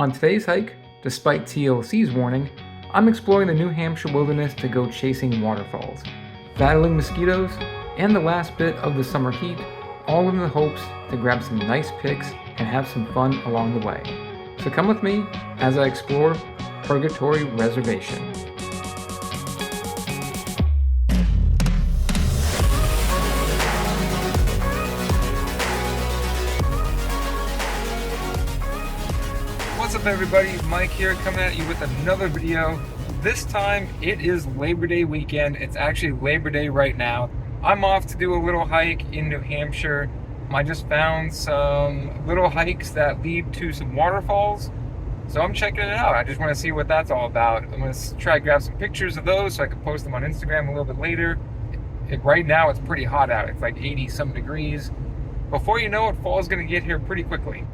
On today's hike, despite TLC's warning, I'm exploring the New Hampshire wilderness to go chasing waterfalls, battling mosquitoes, and the last bit of the summer heat, all in the hopes to grab some nice pics and have some fun along the way. So come with me as I explore Purgatory Reservation. What's up everybody, Mike here coming at you with another video. This time it is Labor Day weekend. It's actually Labor Day right now. I'm off to do a little hike in New Hampshire. I just found some little hikes that lead to some waterfalls. So I'm checking it out. I just want to see what that's all about. I'm going to try to grab some pictures of those so I can post them on Instagram a little bit later. Right now it's pretty hot out. It's like 80 some degrees. Before you know it, fall's going to get here pretty quickly.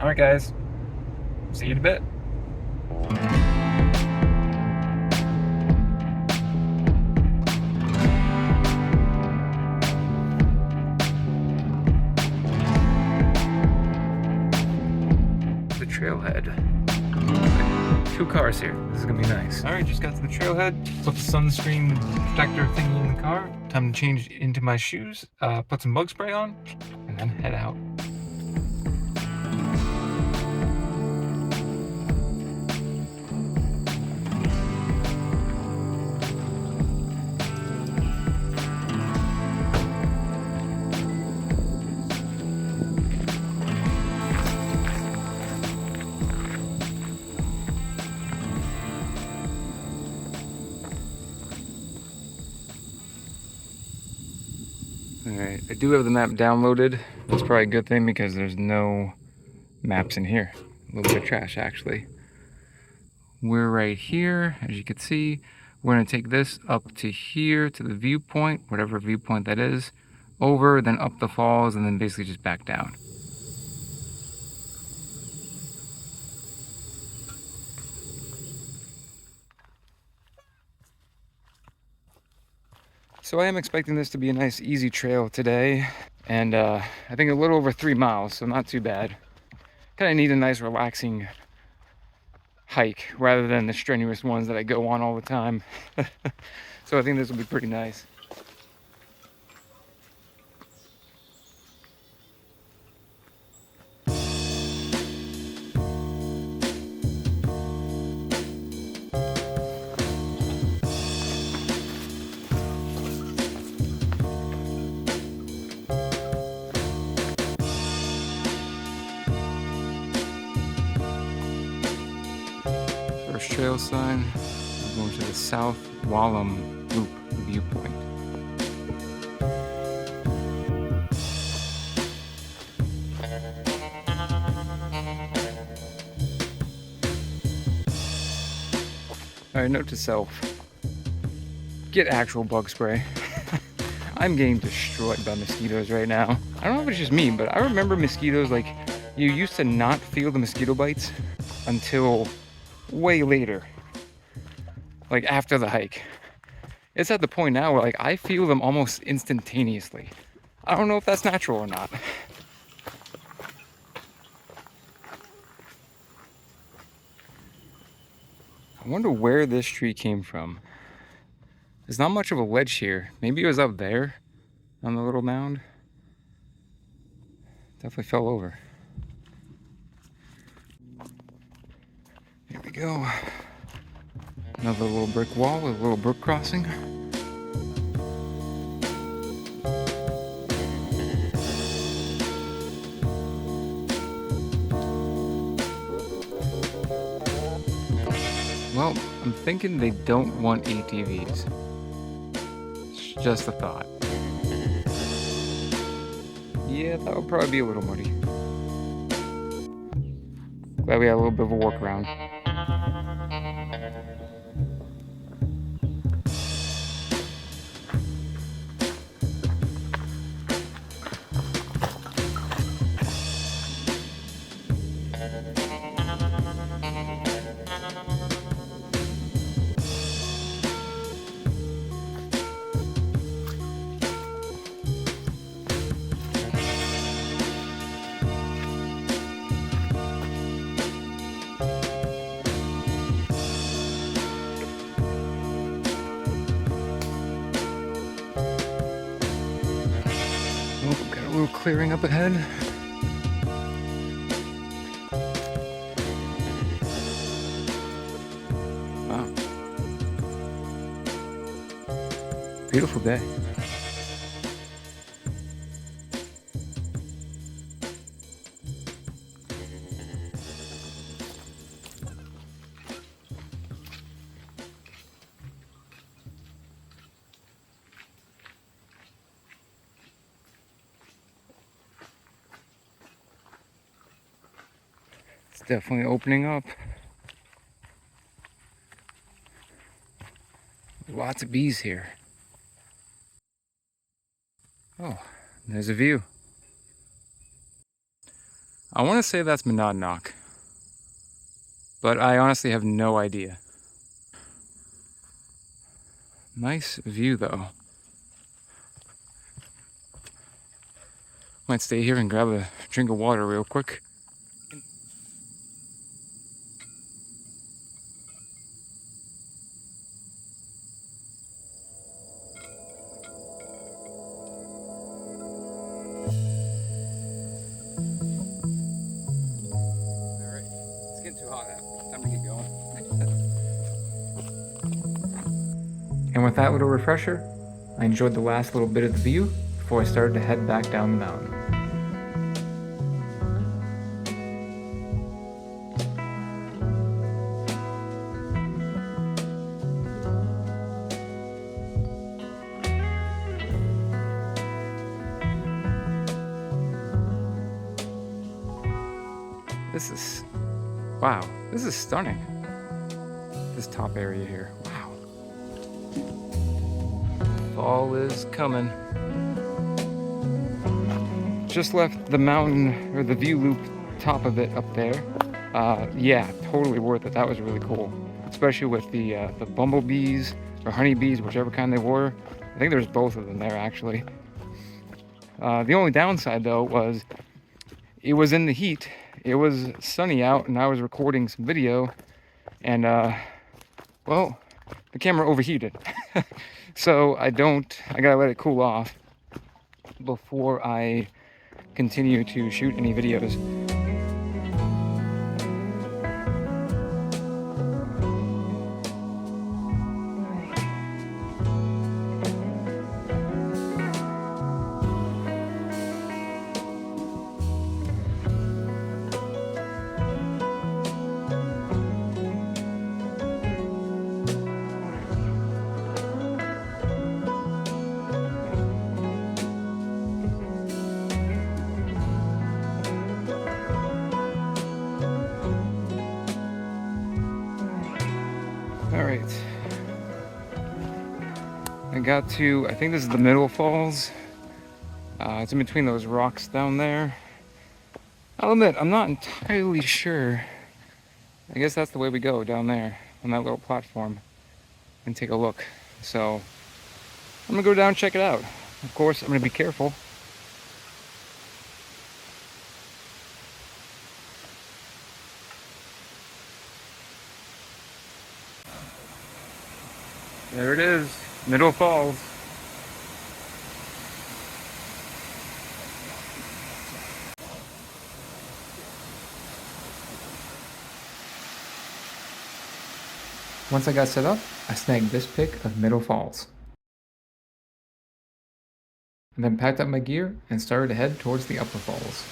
Alright guys. See you in a bit. The trailhead. Two cars here. This is gonna be nice. Alright, just got to the trailhead. Put the sunscreen protector thingy in the car. Time to change into my shoes. Put some bug spray on, and then head out. Alright, I do have the map downloaded. That's probably a good thing because there's no maps in here. A little bit of trash actually. We're right here, as you can see. We're going to take this up to here to the viewpoint, whatever viewpoint that is, over, then up the falls, and then basically just back down. So I am expecting this to be a nice easy trail today, and I think a little over 3 miles, so not too bad. Kind of need a nice relaxing hike rather than the strenuous ones that I go on all the time. So I think this will be pretty nice. First trail sign, we're going to the South Wallam Loop viewpoint. Alright, note to self, get actual bug spray. I'm getting destroyed by mosquitoes right now. I don't know if it's just me, but I remember mosquitoes, like, you used to not feel the mosquito bites until way later, like after the hike. It's at the point now where like I feel them almost instantaneously. I don't know if that's natural or not. I wonder where this tree came from. There's not much of a ledge here. Maybe it was up there on the little mound. Definitely fell over. Here we go. Another little brick wall with a little brook crossing. Well, I'm thinking they don't want ATVs. It's just a thought. Yeah, that would probably be a little muddy. Glad we had a little bit of a walk around. clearing up ahead. Wow. Beautiful day. It's definitely opening up. Lots of bees here. Oh, there's a view. I want to say that's Monadnock, but I honestly have no idea. Nice view though. Might stay here and grab a drink of water real quick. Alright, it's getting too hot out. Time to get going. And with that little refresher, I enjoyed the last little bit of the view before I started to head back down the mountain. This is, wow, this is stunning. This top area here, wow. Fall is coming. Just left the mountain, or the view loop top of it up there. Yeah, totally worth it. That was really cool. Especially with the bumblebees, or honeybees, whichever kind they were. I think there's both of them there, actually. The only downside, though, was it was in the heat. It was sunny out, and I was recording some video, and, well, the camera overheated. So I gotta let it cool off before I continue to shoot any videos. Alright, I got to, I think this is the middle falls. It's in between those rocks down there. I'll admit, I'm not entirely sure. I guess that's the way we go, down there on that little platform and take a look. So I'm gonna go down and check it out. Of course, I'm gonna be careful. There it is, Middle Falls. Once I got set up, I snagged this pic of Middle Falls. And then packed up my gear and started to head towards the Upper Falls.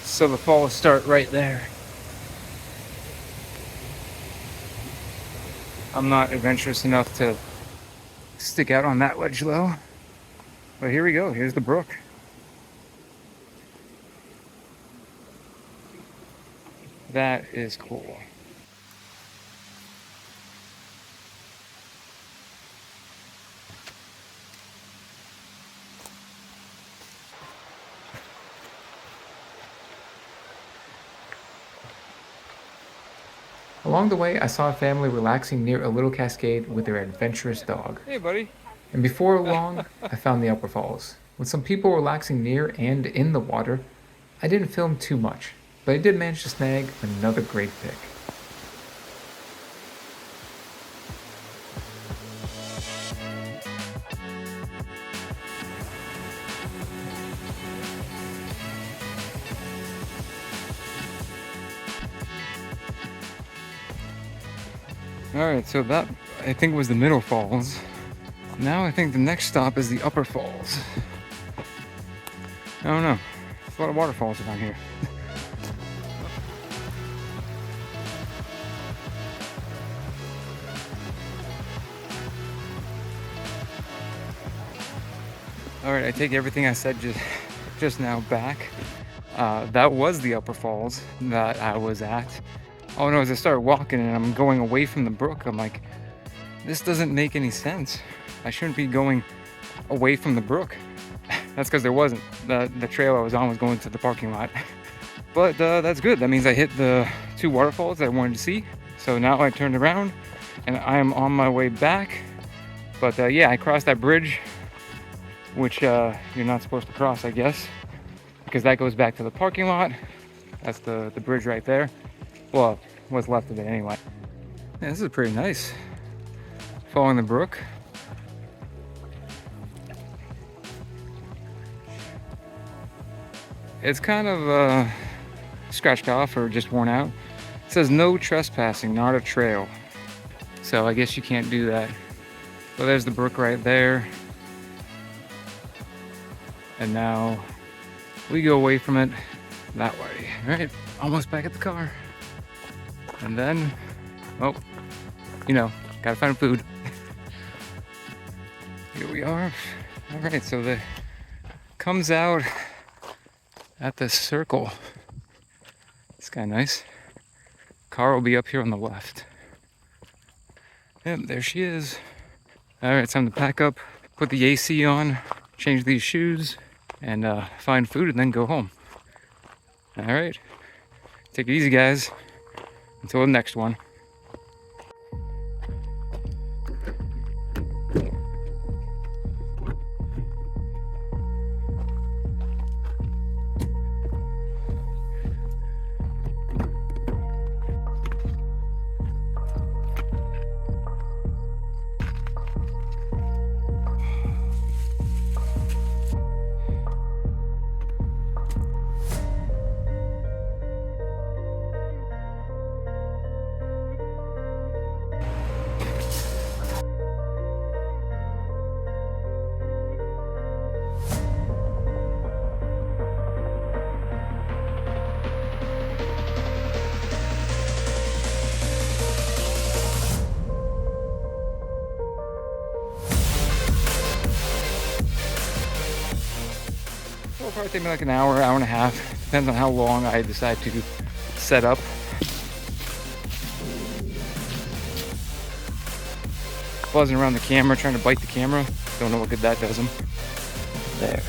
So the falls start right there. I'm not adventurous enough to stick out on that ledge though. But here we go, here's the brook. That is cool. Along the way, I saw a family relaxing near a little cascade with their adventurous dog. Hey, buddy. And before long, I found the Upper Falls. With some people relaxing near and in the water, I didn't film too much, but I did manage to snag another great pic. All right, so that I think was the middle falls. Now I think the next stop is the upper falls. I don't know. There's a lot of waterfalls around here. All right, I take everything I said just now back. That was the upper falls that I was at. Oh no, as I started walking and I'm going away from the brook, I'm like, this doesn't make any sense. I shouldn't be going away from the brook. That's because there wasn't. The trail I was on was going to the parking lot. But that's good. That means I hit the 2 waterfalls that I wanted to see. So now I turned around and I am on my way back. But yeah, I crossed that bridge, which you're not supposed to cross, I guess, because that goes back to the parking lot. That's the bridge right there. Well, what's left of it anyway. Yeah, this is pretty nice. Following the brook. It's kind of scratched off or just worn out. It says no trespassing, not a trail. So I guess you can't do that. So there's the brook right there. And now we go away from it that way. All right, almost back at the car. And then, oh, you know, gotta find food. Here we are. All right, so the comes out at the circle. It's kind of nice. Car will be up here on the left. Yep, there she is. All right, it's time to pack up, put the AC on, change these shoes, and find food and then go home. All right, take it easy, guys. Until the next one. It'll probably take me like an hour, hour and a half. Depends on how long I decide to set up. Buzzing around the camera, trying to bite the camera. Don't know what good that does them. There.